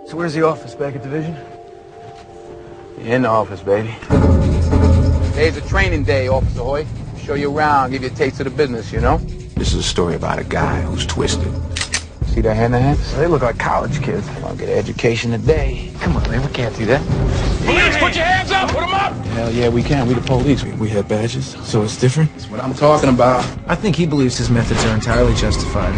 So where's the office? Back at Division? In the office, baby. Today's a training day, Officer Hoyt. Show you around, give you a taste of the business, you know? This is a story about a guy who's twisted. See that hand-to-hands? They look like college kids. I'll get an education today. Come on, man, we can't do that. Police, put your hands up! Put them up! Hell yeah, we can. We the police. We have badges, so it's different. That's what I'm talking about. I think he believes his methods are entirely justified.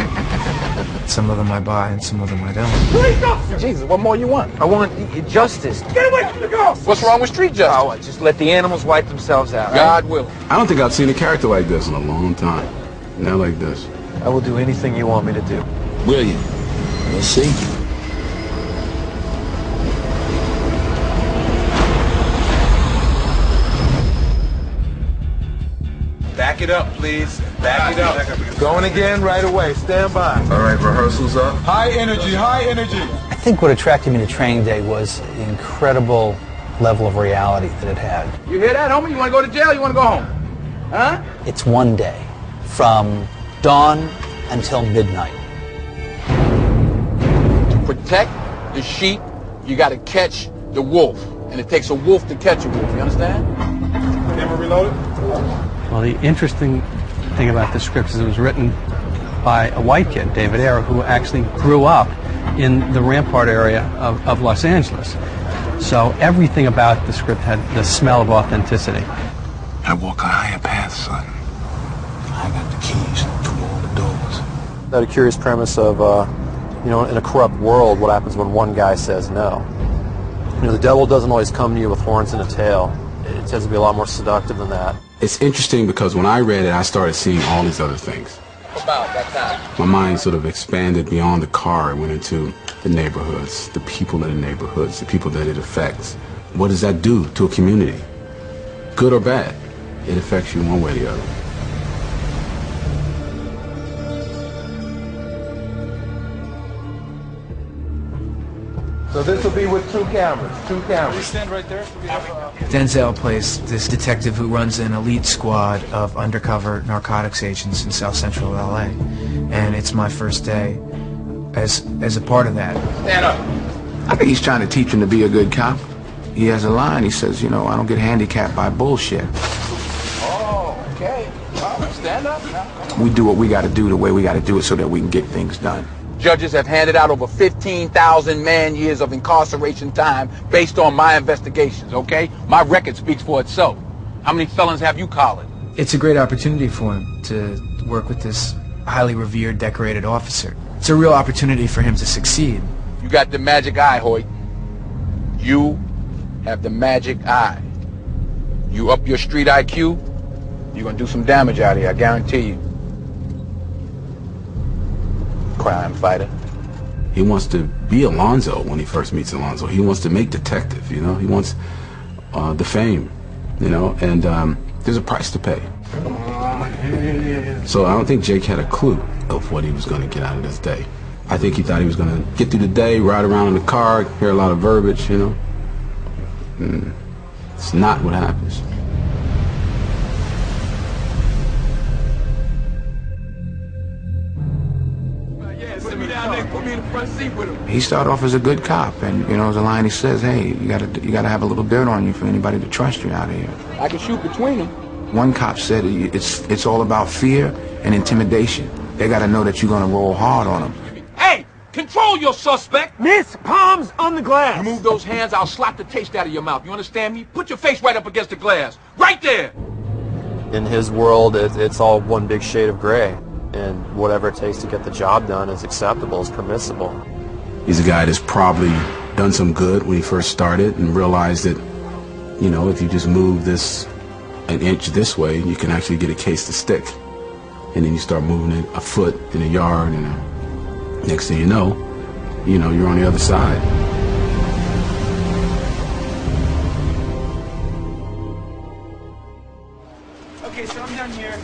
Some of them I buy and some of them I don't. Police officer! Jesus, what more you want? I want justice. Get away from the girl! What's wrong with street justice? Oh, just let the animals wipe themselves out. God willing. I don't think I've seen a character like this in a long time. Not like this. I will do anything you want me to do. Will you? We'll see. Back it up, please. Back it up. Going again right away. Stand by. All right, rehearsal's up. High energy, high energy. I think what attracted me to Training Day was the incredible level of reality that it had. You hear that, homie? You want to go to jail? You want to go home? Huh? It's one day, from dawn until midnight. To protect the sheep, you got to catch the wolf. And it takes a wolf to catch a wolf. You understand? Camera reloaded. Well, the interesting thing about the script is it was written by a white kid, David Ayer, who actually grew up in the Rampart area of Los Angeles. So everything about the script had the smell of authenticity. I walk a higher path, son. I got the keys to all the doors. That a curious premise of, you know, in a corrupt world, what happens when one guy says no? You know, the devil doesn't always come to you with horns and a tail. It tends to be a lot more seductive than that. It's interesting because when I read it, I started seeing all these other things. About that time. My mind sort of expanded beyond the car and went into the neighborhoods, the people in the neighborhoods, the people that it affects. What does that do to a community? Good or bad? It affects you one way or the other. So this will be with two cameras. Two cameras. Stand right there. Denzel plays this detective who runs an elite squad of undercover narcotics agents in South Central LA. And it's my first day as a part of that. Stand up. I think he's trying to teach him to be a good cop. He has a line. He says, you know, I don't get handicapped by bullshit. Oh, okay. Well, stand up now. We do what we got to do the way we got to do it so that we can get things done. Judges have handed out over 15,000 man-years of incarceration time based on my investigations, okay? My record speaks for itself. How many felons have you collared? It's a great opportunity for him to work with this highly revered, decorated officer. It's a real opportunity for him to succeed. You got the magic eye, Hoyt. You have the magic eye. You up your street IQ, you're gonna do some damage out here, I guarantee you. Crime fighter. He wants to be Alonzo when he first meets Alonzo. He wants to make detective, you know. He wants the fame, you know, and there's a price to pay. So I don't think Jake had a clue of what he was going to get out of this day. I think he thought he was going to get through the day, ride around in the car, hear a lot of verbiage, you know. And it's not what happens. He started off as a good cop, and you know, there's a line he says, "Hey, you gotta have a little dirt on you for anybody to trust you out here." I can shoot between them. One cop said it's all about fear and intimidation. They gotta know that you're gonna roll hard on them. Hey, control your suspect. Miss, palms on the glass. You move those hands, I'll slap the taste out of your mouth. You understand me? Put your face right up against the glass, right there. In his world, it's all one big shade of gray. And whatever it takes to get the job done is acceptable, is permissible. He's a guy that's probably done some good when he first started and realized that, you know, if you just move an inch this way, you can actually get a case to stick. And then you start moving it a foot in a yard, and next thing you know, you're on the other side. Okay, so I'm down here.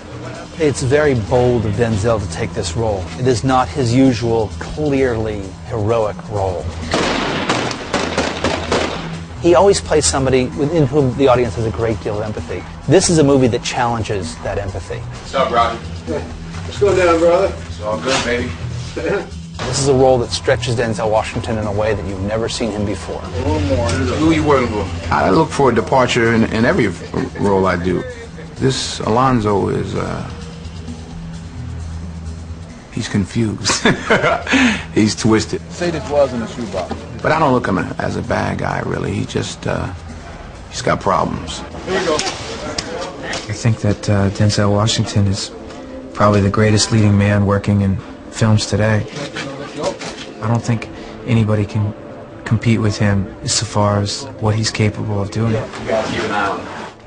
It's very bold of Denzel to take this role. It is not his usual, clearly heroic role. He always plays somebody in whom the audience has a great deal of empathy. This is a movie that challenges that empathy. What's up, Roger? What's going down, brother? It's all good, baby. This is a role that stretches Denzel Washington in a way that you've never seen him before. Who are you working for? I look for a departure in every role I do. This Alonzo is, he's confused. He's twisted. Say this was in the shoebox. But I don't look at him as a bad guy, really. He just, he's got problems. Here we go. I think that Denzel Washington is probably the greatest leading man working in films today. I don't think anybody can compete with him as far as what he's capable of doing.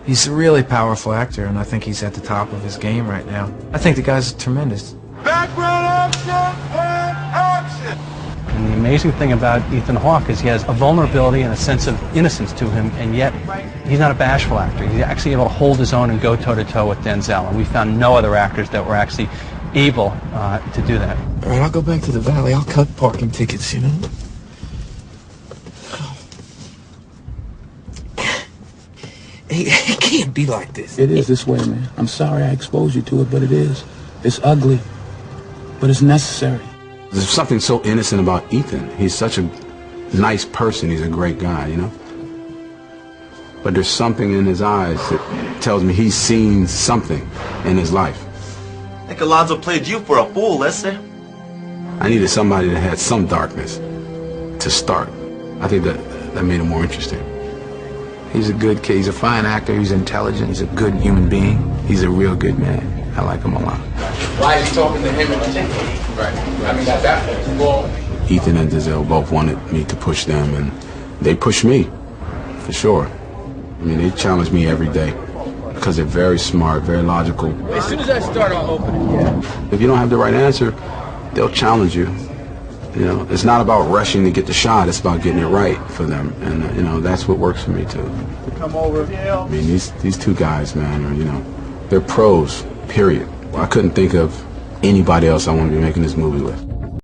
He's a really powerful actor, and I think he's at the top of his game right now. I think the guy's tremendous. Background action and action! And the amazing thing about Ethan Hawke is he has a vulnerability and a sense of innocence to him, and yet he's not a bashful actor. He's actually able to hold his own and go toe-to-toe with Denzel, and we found no other actors that were actually able to do that. All right, I'll go back to the valley. I'll cut parking tickets, you know? It can't be like this. It is this way, man. I'm sorry I exposed you to it, but it is. It's ugly, but it's necessary. There's something so innocent about Ethan. He's such a nice person. He's a great guy, you know? But there's something in his eyes that tells me he's seen something in his life. I think Alonzo played you for a fool, Lester. I needed somebody that had some darkness to start. I think that made him more interesting. He's a good kid. He's a fine actor. He's intelligent. He's a good human being. He's a real good man. I like him a lot. Why is he talking to him in particular? Right. I mean, that's that. Well, Ethan and Denzel both wanted me to push them, and they pushed me, for sure. I mean, they challenge me every day because they're very smart, very logical. as soon as I start, I'll open it. If you don't have the right answer, they'll challenge you. You know, it's not about rushing to get the shot. It's about getting it right for them, and you know that's what works for me too. Come over. I mean, these two guys, man, are, you know, they're pros. Period. I couldn't think of anybody else I want to be making this movie with.